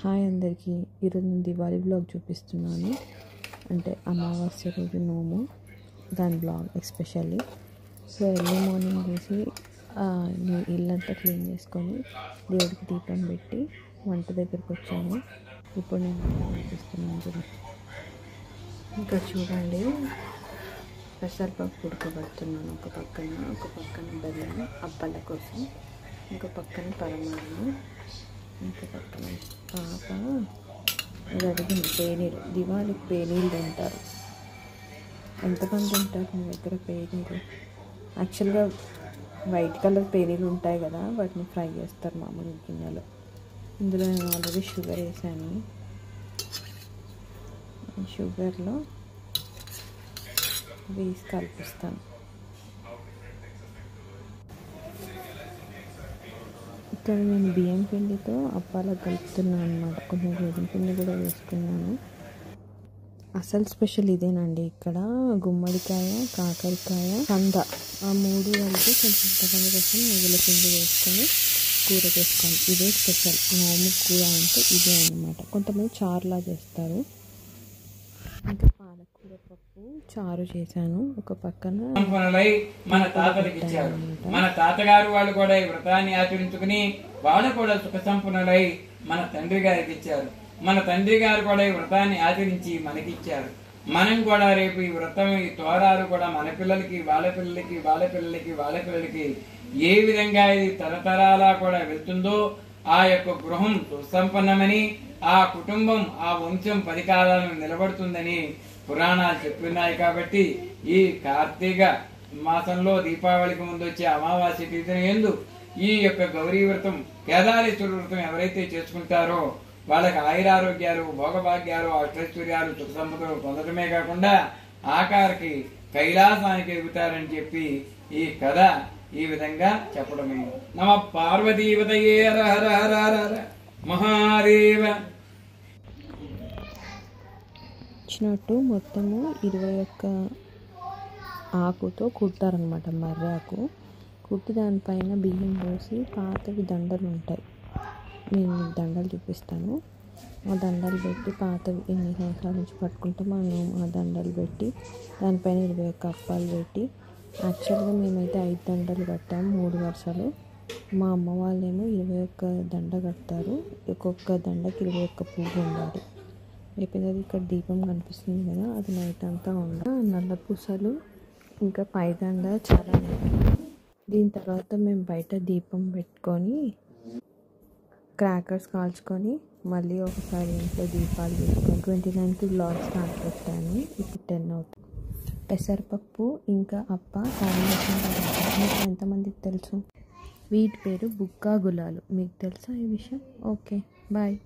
Hi అందరికీ, ఈరోజు నేను దివాళీ బ్లాగ్ చూపిస్తున్నాను. అంటే అమావాస్య రోజు నోము, దాని blog especially. So early morning చేసి ఇల్లంతా క్లీన్ చేసుకొని దేవుడికి దీపం పెట్టి వంట దగ్గరికి వచ్చాను. ఇప్పుడు నేను చూపిస్తున్నాను. ఇంకా చూడండి, పెసరపప్పు ఉడకబడుతున్నాను. ఒక పక్కన బెల్లం అప్పాల కోసం, ఇంకో పక్కన పరమాన్నం, ఇంకో పక్కన పాప అడిగింది పేనీరు. దివాళికి పేనీళ్ళు తింటారు. ఎంతమంది తింటారు మీ దగ్గర పేనీరు? యాక్చువల్గా వైట్ కలర్ పేనీలు ఉంటాయి కదా, వాటిని ఫ్రై చేస్తారు మామూలు గిన్నెలో. ఇందులో నేను ఆల్రెడీ షుగర్ వేసాను. షుగర్లో వేసి కలిపిస్తాను. ఇక్కడ నేను బియ్యం పిండితో అప్పాలకు కలుపుతున్నాను అన్నమాట. కొంచెం గోధుమ పిండి కూడా వేసుకున్నాను. అసలు స్పెషల్ ఇదేనండి. ఇక్కడ గుమ్మడికాయ, కాకరకాయ, కంద, ఆ మూడు కలిపి కొంచెం చింతపండు కోసం నువ్వుల పిండి వేసుకొని కూర చేసుకోవాలి. ఇదే స్పెషల్. నోము కూర అంటే ఇదే అన్నమాట. కొంతమంది చారులా చేస్తారు. ఇంకా పాలకూర పప్పు చారు చేశాను. ఒక పక్కన మన తాతలకు ఇచ్చారు. మన తాతగారు వాళ్ళు కూడా ఈ వ్రతాన్ని ఆచరించుకుని వాళ్ళు కూడా సుఖ సంపన్నులై మన తండ్రి గారికి ఇచ్చారు. మన తండ్రి గారు కూడా ఈ వ్రతాన్ని ఆచరించి మనకిచ్చారు. మనం కూడా రేపు ఈ వ్రతం, ఈ తోరాలు కూడా మన పిల్లలకి, వాళ్ళ పిల్లలకి, వాళ్ళ పిల్లలకి, వాళ్ళ పిల్లలకి ఏ విధంగా ఇది తరతరాలా కూడా వెళ్తుందో ఆ యొక్క గృహం సుసంపన్నమని, ఆ కుటుంబం, ఆ వంశం 10 కాలాలను నిలబడుతుందని పురాణాలు చెప్తున్నాయి. కాబట్టి ఈ కార్తీక మాసంలో దీపావళికి ముందు వచ్చే అమావాస్య తిథిని యందు ఈ యొక్క గౌరీ వ్రతం, కేదారేశ్వర వ్రతం ఎవరైతే చేసుకుంటారో వాళ్ళకి ఆయురారోగ్యాలు, భోగభాగ్యాలు, అష్టైశ్వర్యాలు, సుఖ సంపదలు పొందడమే కాకుండా ఆఖరికి కైలాసానికి ఎగుతారని చెప్పి ఈ కథ ఈ విధంగా చెప్పడమే. నమ పార్వతీవతయే హర హర హర హర మహాదేవ. ఇచ్చినట్టు మొత్తము 21 ఆకుతో కుడతారనమాట. మర్రాకు కుట్టి దానిపైన బియ్యం పోసి పాతవి దండలు ఉంటాయి. నేను దండలు చూపిస్తాను. ఆ దండలు పెట్టి పాతవి ఎన్ని సంవత్సరాల నుంచి పట్టుకుంటామో ఆ దండలు పెట్టి దానిపైన 21 అప్పాలు పెట్టి, యాక్చువల్గా మేమైతే 5 దండలు కట్టాము, 3 వరుసలు. మా అమ్మ వాళ్ళేమో 21 దండ కడతారు. ఒక్కొక్క దండకి 21 పువ్వు ఉండాలి. అయిపోయింది. ఇక్కడ దీపం కనిపిస్తుంది కదా, అది నైట్ అంతా నల్ల పూసలు, ఇంకా పైదండ చాలా. దీని తర్వాత మేము బయట దీపం పెట్టుకొని క్రాకర్స్ కాల్చుకొని మళ్ళీ ఒకసారి ఇంట్లో దీపాలు వేసుకొని 29కి బ్లాగ్ స్టార్ట్ పెట్టాను. ఇప్పుడు 10 అవుతుంది. పెసరపప్పు ఇంకా అప్ప కాంబినేషన్ మీకు ఎంతమందికి తెలుసు? వీటి పేరు బుక్కా గులాలు. మీకు తెలుసా ఈ విషయం? Okay, bye.